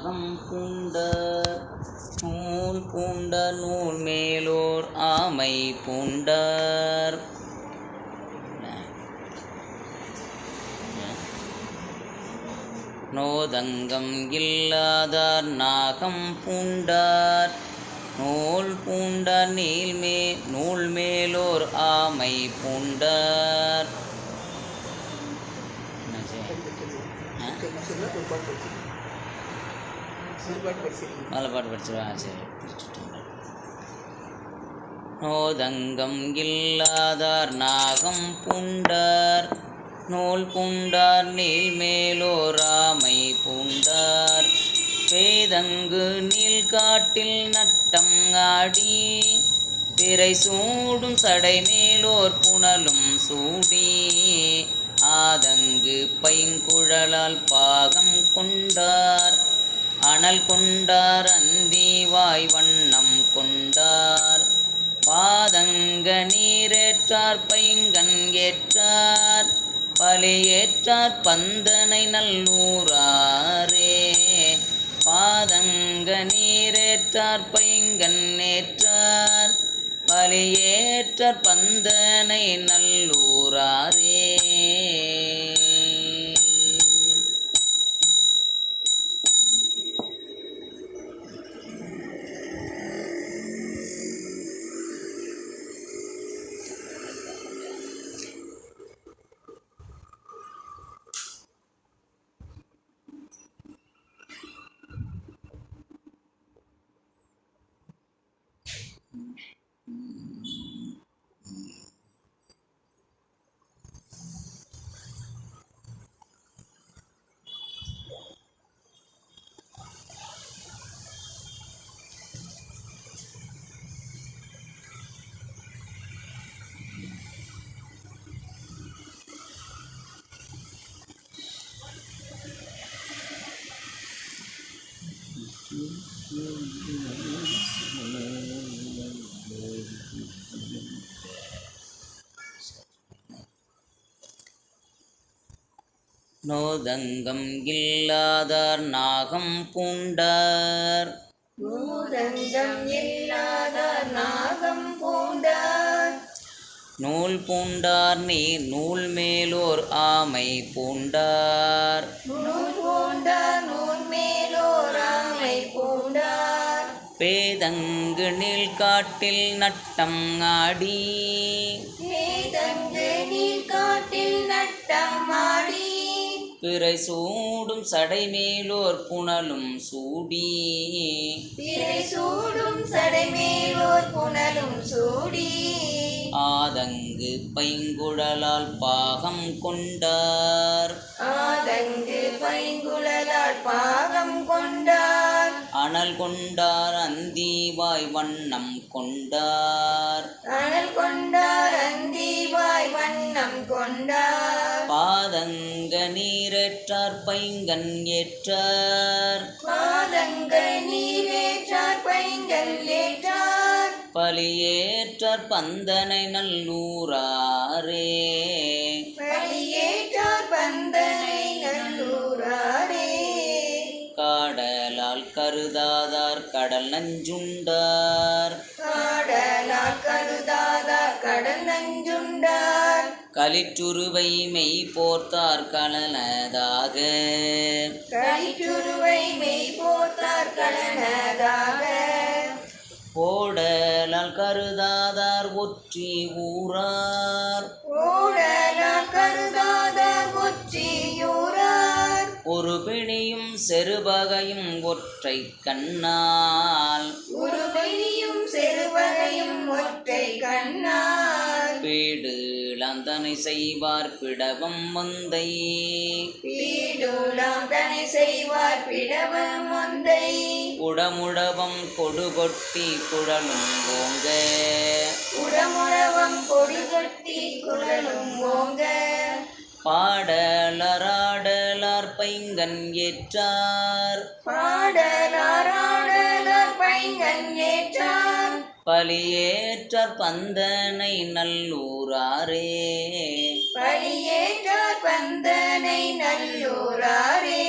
நாகம் பூண்டர் நூல் பூண்ட நூல் மேலோர் ஆமை பூண்டர் நோதங்கம் இல்லாதார் நாகம் பூண்டார் நூல் பூண்ட நூல் மேலோர் ஆமை பூண்டார். பாட்டு படிச்சிருவா. சரி, நோதங்கம் இல்லாதார் நாகம் பூண்டார் நூல் பூண்டார் நீல் மேலோர் ஆமை பூண்டார். பேதங்கு நீல் காட்டில் நட்டம் ஆடி பிறை சூடும் சடை மேலோர் புனலும் சூடி ஆதங்கு பைங்குழலால் பாகம் கொண்டார் அனல் கொண்டார் அந்தி வாய் வண்ணம் கொண்டார். பாதங்க நீரேற்றார் பைங்கண் ஏற்றார் பலியேற்றார் பந்தனை நல்லூராரே. பாதங்க நீரேற்றார் பைங்கண் ஏற்றார் பலியேற்றார் பந்தனை நல்லூராரே. நோதங்கம் இல்லாதார் நாகம் பூண்டார் நோதங்கம் இல்லாதார் நாகம் பூண்டார். நூல் பூண்டார் நூல் மேலோர் ஆமை பூண்டார். நூல் பூண்டார் நூல் மேலோர் ஆமை பூண்டார். பேதங்கு நீல் காட்டில் நட்டம் ஆடி பேதங்கு நீல் காட்டில் நட்டம் ஆடி பிறை சூடும் சடை மேலோர் புனலும் சூடி பிறை சூடும் சடை மேலோர் புனலும் சூடி ஆதங்கு பைங்குழலால் பாகம் கொண்டார். ஆதங்கு பைங்குழலால் பாகம் கொண்டார். அனல் கொண்டார் அந்தி வாய் வண்ணம் கொண்டார். அனல் கொண்டார் அந்தி வாய் வண்ணம் கொண்டார். பாதங்க நீரேற்றார் பைங்கண் ஏற்றார் பாதங்க நீரேற்றார் பைங்கண் ஏற்றார் பலியேற்றார் பந்தனை நல்லூராரே. பலியேற்றார் பந்தனை நல்லூராரே. காடலால் கருதாதார் கடல் நஞ்சுண்டார். காடலால் கருதாதார் கடல் நஞ்சுண்டார். களிற்றுருவை மெய் போர்த்தார் கலனதாக. களிற்றுருவை மெய் போர்த்தார் கலனதாக. ஓடலால் கருதாதார் ஒற்றி ஊரார். ஓடலால் கருதாதார் ஒற்றியூரார். ஒரு பிணியும் செருபகையும் ஒற்றை கண்ணால். ஒரு பிணியும் செருவகையும் ஒற்றை கண்ணால். பீடுலாந்தனை செய்வார் பிடவம் மந்தை. பீடுலாந்தனை செய்வார் பிடவம் மந்தை. உடமுடவம் கொடுகொட்டி குழலும் ஓங்க. உடமுழவம் கொடுகொட்டி குழலும் ஓங்க. பாடலராடலார் பைங்கண் ஏற்றார். பாடலாராடலார் பைங்கண் ஏற்றார். பலியேற்றார் பந்தனை நல்லூராரே. பலியேற்றார் பந்தனை நல்லூராரே.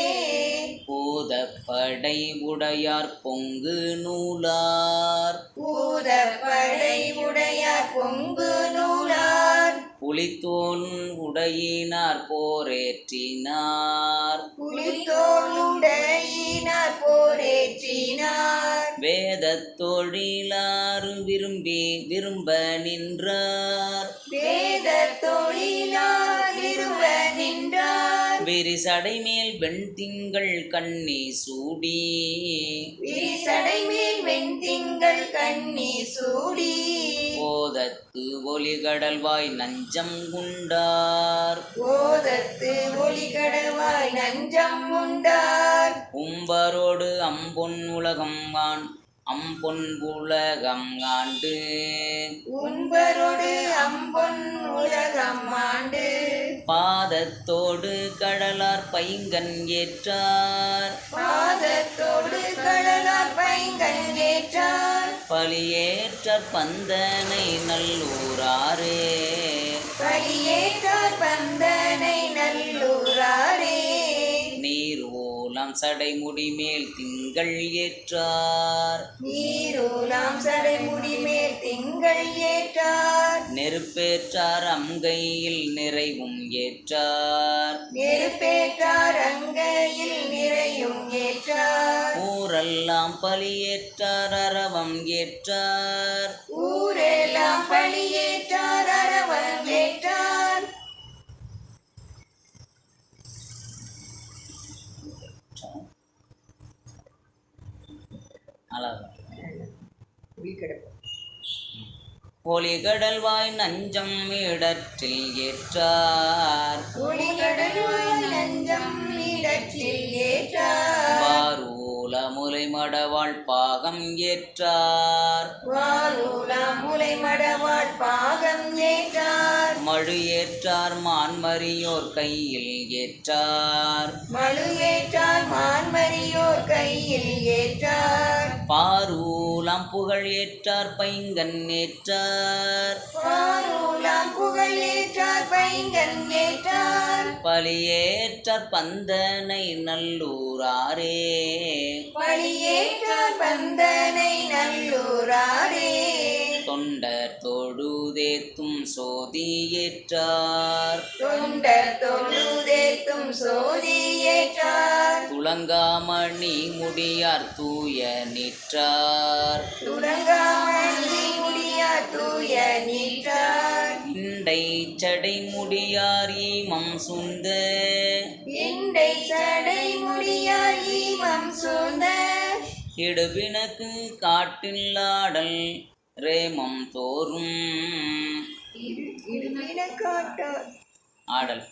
பூத பூதப்படை உடையார் பொங்கு நூலார் பூதப்படை உடையார் பொங்கு நூலார் புலித்தோல் உடையினார் போரேற்றினார் புலித்தோளுடையினார் போரேற்றினார் வேதத் தொழிலார் விரும்ப நின்றார் வேத தொழிலார் விரும்ப நின்றார் விரிசடை மேல் வெண்திங்கள் கண்ணி சூடி விரிசடை மேல் வெண்திங்கள் கண்ணி சூடி போதத்து ஒலிகடல்வாய் நஞ்சம் உண்டார் போதத்து ஒளிகடவாய் நஞ்சம் உண்டார் உம்பரோடு அம்பொன் உலகம் ஆண்டு உன்பரோடு அம்பொன் உலகம் ஆண்டு பாதத்தோடு கடலார் பைங்கன் ஏற்றார் பாதத்தோடு கடலார் பைங்கன் ஏற்றார் பலியேற்றார் பந்தனை நல்லூராரே பலியேற்றார் பந்தனை நல்லூராரே நீர் ஓலம் சடைமுடி மேல் திங்கள் ஏற்றார் நீரூலாம் சடைமுடி மேல் திங்கள் ஏற்றார் நெருப்பேற்றார் அங்கையில் நிறைவும் ஏற்றார் நெருப்பேற்றார் அங்கையில் நிறையும் ஏற்றார் ஊரெல்லாம் பலியேற்றார் அரவம் ஏற்றார் ஊரெல்லாம் பலியேற்றார் அரவம் ஏற்றார் ஒலிகடல்வாய் நஞ்சம் இடற்றில் ஏற்றார் ஒளிகடல்வாய் நஞ்சம் இடற்றில் ஏற்றார் வாரூல முலை மடவாள் பாகம் ஏற்றார் வாரூலாம் முலை மடவாள் பாகம் ஏற்றார் மழு ஏற்றார் மான்மரியோர் கையில் ஏற்றார் மழு ஏற்றார் மான்மரியோர் கையில் ஏற்றார் பாரூலம் புகழ் ஏற்றார் பைங்கன் ஏற்றார் வாரூலாம் புகழ் ஏற்றார் பைங்கன் ஏற்றார் பலியேற்றார் பந்தனை நல்லூராரே பலியேற்றார் பந்தனை நல்லூராரே தொண்டர் தொழுதேத்தும் சோதி ஏற்றார் தொண்டர் தொழுதேத்தும் சோதி ஏற்றார் துளங்காமணி முடியார் தூய நிற்றார் துலங்காமணி முடியார் தூய நின்றார் இண்டை சடை முடியார் ஈமம் சுந்த இண்டை சடை முடியார் ஈமம் சூழ்ந்த இடுபினக்கு காட்டில் ஆடல் ரேமம் தோறும் இடுமின காட்டார் ஆடல்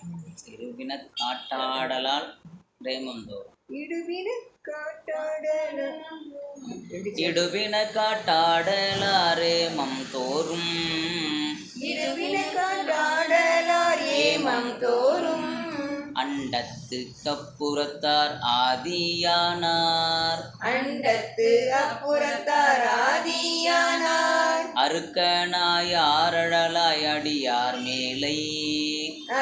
இருபின காட்டாடலால் ரேமம் தோறும் இடுமின காட்டாடல இடுபின காட்டாடலார் ரேமம் தோறும் இடுமின காட்டாடலார் ஏமம் தோறும் அண்டத்து கப்புறத்தார் ஆதியானார் அண்டத்து அப்புறத்தார் ஆதியானார் அருக்கனாய் ஆரழலாய் அடியார் மேலை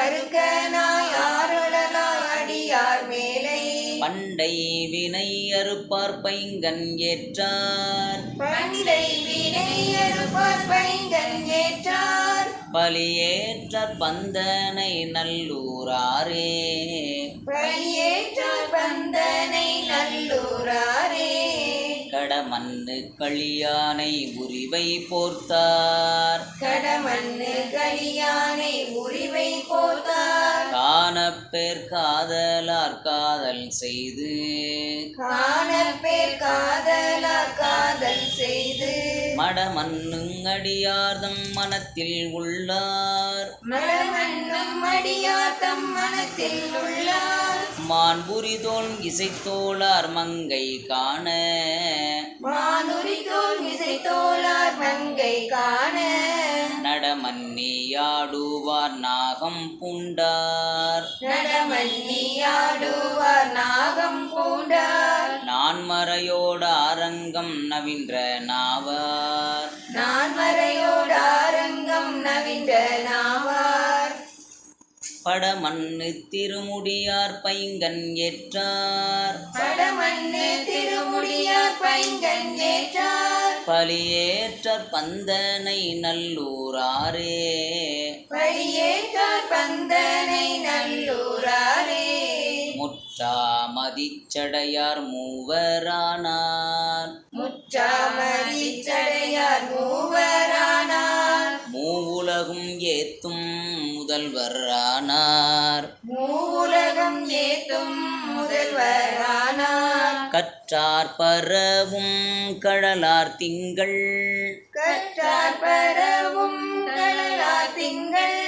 அருக்கனாய் ஆருளலாய் அடியார் மேலை பண்டை வினை அறுப்பார் பைங்கன் ஏற்றார் பண்டை வினையறுப்பார் பைங்கன் ஏற்றார் பலியேற்றார் பந்தனை நல்லூராரே பலியேற்றார் பந்தனை நல்லூராரே கடமண்ணு களியானை உரிவை போர்த்தார் கடமண்ணு கலியானை உரிவை போர்த்தார் காணப்பேர் காதலார் காதல் செய்து காணப்பேர் காதலார் காதல் செய்து மடமண்ணுங் அடியார்தம் மனத்தில் உள்ளார் மடமண்ணும் அடியார் தம் மனத்தில் உள்ளார் மான்புரிதோள் இசைத்தோளார் மங்கை காண மானுரி தோல் விசை தோளார் மங்கை காண நடமன்னியாடுவார் நாகம் பூண்டார் நடமன்னியாடுவார் நாகம் பூண்டார் நான்மறையோடு அரங்கம் நவின்ற நாவார் நான் மறையோடு ஆரங்கம் நவின்ற நாவார் படமண்ணு திருமுடியார் பைங்கன் ஏற்றார் படமண்ணு திருமுடியார் பைங்கன் ஏற்றார் பலியேற்றார் பந்தனை நல்லூராரே பலியேற்றார் பந்தனை நல்லூராரே முற்றாமதிச்சடையார் மூவரானார் முற்றாமதிச்சடையார் மூவரானார் மூவுலகும் ஏத்தும் முதல்வரானார் மூவுலகம் ஏத்தும் முதல்வரானார் கற்றார் பரவும் கடலார் திங்கள் கற்றார் பரவும் கடலார் திங்கள்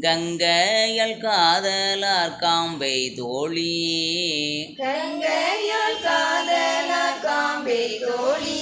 கங்கையல் காதலார் காம்பை தோழி கங்கையால் காதலார் காம்பை தோழி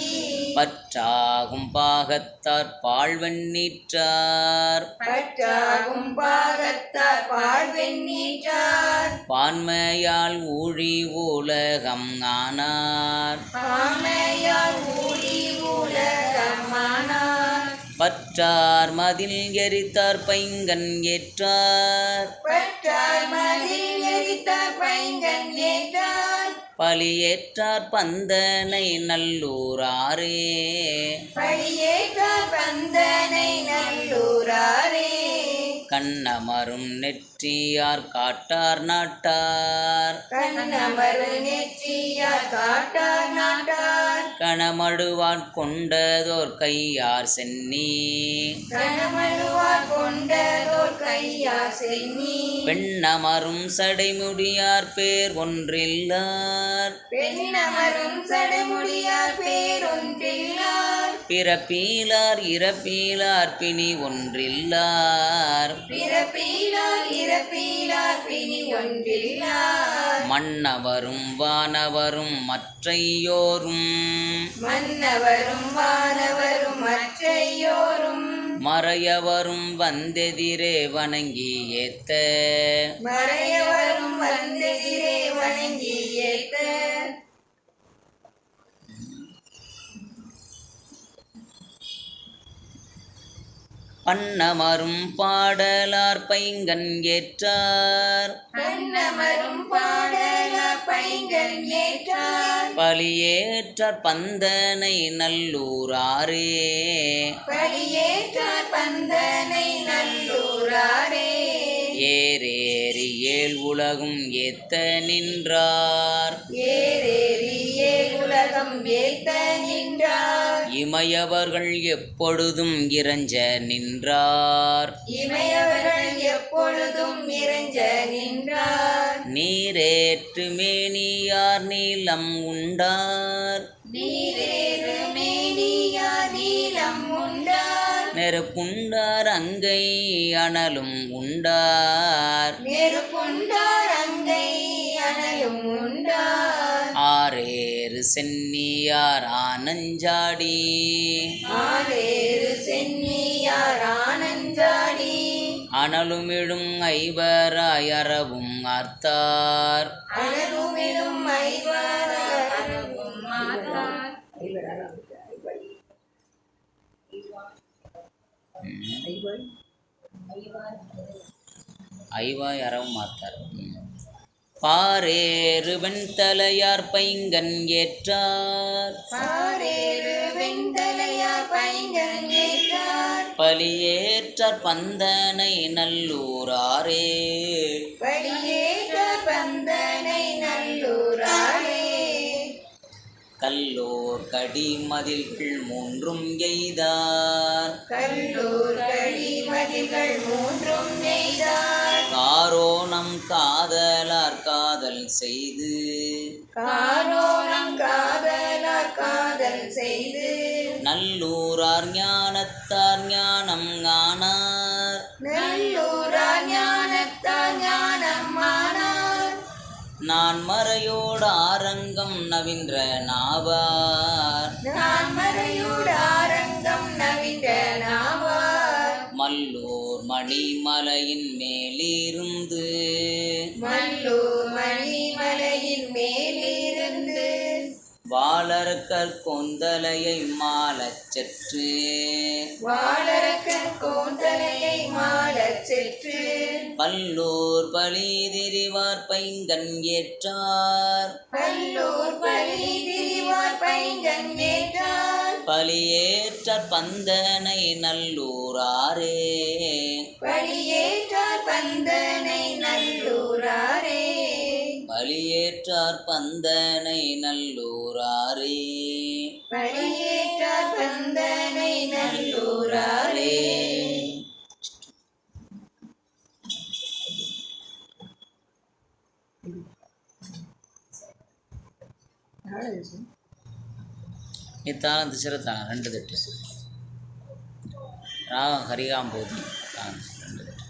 பற்றாகும் பாகத்தார் பாழ்வெண்ணீற்றார் பற்றாகும் பாகத்தார் பாழ்வெண்ணீற்றார் பான்மையால் ஊழி உலகம் ஆனார் பாமையால் ஊழி உலகமானார் பற்றார் மதில் எரித்தார் பைங்கன் ஏற்றார் பற்றார் மதில் எரித்தார் பைங்கன் ஏற்றார் பலியேற்றார் பந்தனை நல்லூராரே பலியேற்றார் பந்தனை நல்லூராரே கண்ணமரும் நெற்றியார் காட்டார் நாட்டார் கண்ணமரு நெற்றியார் காட்டார் நாட்டார் கணமடுவார் கொண்டதோர் கையார் சென்னி கணமழுவார் கொண்டதோர் கையார் சென்னி பெண்ணமரும் சடைமுடியார் பேர் ஒன்றில்லார் பெண்ணமரும் சடைமுடியார் பேரொன்றில்லார் பிறப்பீலார் இறப்பீலார் பிணி ஒன்றில்லார் பிறப்பீலார் இறப்பீலார் பிணி ஒன்றில்லார் மன்னவரும் வானவரும் மற்றையோரும் மன்னவரும் வானவரும் மற்றையோரும் மறையவரும் வந்தெதிரே வணங்கி ஏத்த மறையவரும் வந்தெதிரே வணங்கி ஏத்த பண்ணமரும் பாடலார் பைங்கன் ஏற்றார் கண்ணமரும் பாடலார் பைங்கன் ஏற்றார் பலியேற்றார் பந்தனை நல்லூராரே பலியேற்றார் பந்தனை நல்லூராரே ஏரேறி ஏழ் உலகும் ஏத்த நின்றார் ஏறேறி ஏழ் உலகம் ஏத்த நின்றார் இமையவர்கள் எப்பொழுதும் இறைஞ்ச நின்றார் இமையவர்கள் எப்பொழுதும் இறைஞ்ச நின்றார் நீரேற்று மேனியார் நீலம் உண்டார் நீரேறு மேனியார் நீலம் உண்டார் நெருப்புண்டார் அங்கை அனலும் உண்டார் நெருப்புண்டார் அங்கை அனலும் உண்டார் ஆரேறு சென்னியார் ஆனஞ்சாடி ஆரேறு சென்னியார் ஆனஞ்சாடி அனலுமிடும் ஐவராய் அறவும் ஆர்த்தார் அனலுமிடும் ஐவரும் மாத்தார் ஐவாய் அறவும் ஆர்த்தார் பாரேறு வெண்தலையார் பைங்கன் ஏற்றார் பாரேறு வெண்தலையார் பைங்கன் ஏற்றார் பலியேற்றார் பந்தனை நல்லூராரே படியேற்றார் பந்தனை நல்லூராரே கல்லோர் கடிமதில்கள் மூன்றும் எய்தார் கல்லூர் கழிமதிகள் மூன்றும் நெய்தார் காரோணம் காதலார் காதல் செய்து காரோணம் காதலார் காதல் செய்து நல்லூரார் ஞானத்தார் ஞானம் ஆனார் நல்லூரார் ஞானத்தார் ஞானம் ஆனார் நான் மறையோடு ஆரங்கம் நவின்ற நாவார் நான் மறையோடு ஆரங்கம் நவின்ற நாவார் மல்லூர் மணிமலையின் மேலிருந்து மல்லூர் மணிமலையின் மேலிருந்து வாளரக்கர் கொந்தலையை மாலச் செற்று வாளரக்கர் கோந்தலையை மாலச் செற்று பல்லூர் பழி திரிவார் பைங்கண் ஏற்றார் பல்லூர் பழி திரிவார் பைங்கண் ஏற்றார் பலியேற்றார் பந்தனை நல்லூராரே பழியேற்றார் பந்தனை நல்லூராரே பலியேற்றார் பந்தனை நல்லூராரே பழியேற்றார் பந்தனை நல்லூராரே இத்தாளம் திசிரத்தாளம் 2 தட்டு ராகம் ஹரிகாம்போதி தாளம் 2 தட்டு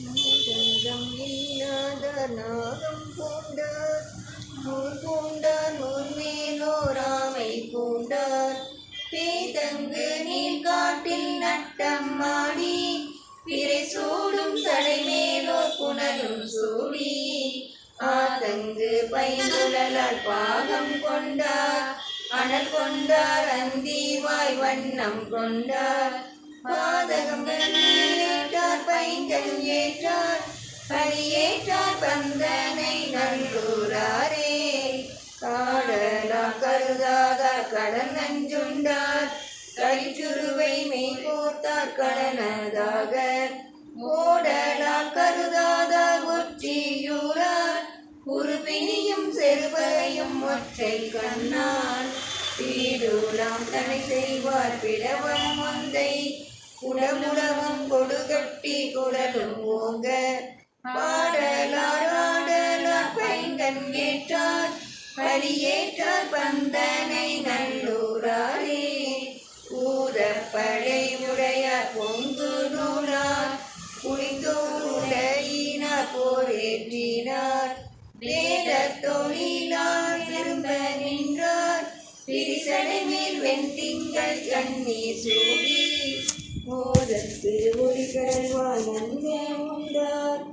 நாதம் இல்லாத நாகம் பூண்டார் நூல் பூண்டார் நூல் மேலோராமை பூண்டார் பேதங்கு நீர்காட்டில் நட்டம்மாடி பிறை சூடும் தலைமேலோர் புனலும் சூடி ஆதங்கு பைங்குழலால் பாகம் கொண்டார் அனல் கொண்டார் அந்திவாய் வண்ணம் கொண்டார் பாதகம் ஏற்றார் பைங்கண் ஏற்றார் பழியேற்றார் பந்தனை நல்லூராரே காடலா கருதாதார் கடல் நஞ்சுண்டார் கலிச்சுருவை மெய்கோர்த்தார் கடனதாக ஓடலா கருதாதார் ஒற்றியூரார் உருபினியும் செருபையும் ஒற்றை கண்ணான் பீடுலாம் தனை செய்வார் பிடவம் ஒந்தை குடமுடவும் கொடுகட்டி குடலும் ஓங்க பாடலார் ஆடலார் பைங்கண் ஏற்றார் பழியேற்றார் பந்தனை நல்லூராரே ஊதப்படை உடையார் பொங்கு நூலார் புலித்தோருடையினார் போரேற்றினார் வேத தொழிலார் திரும்ப நின்றார் பிரிசடை மேல் வெண்திங்கள் கண்ணீர் சூடி மோதத்து ஒளிகடல்வாய் நன்மை உண்டார்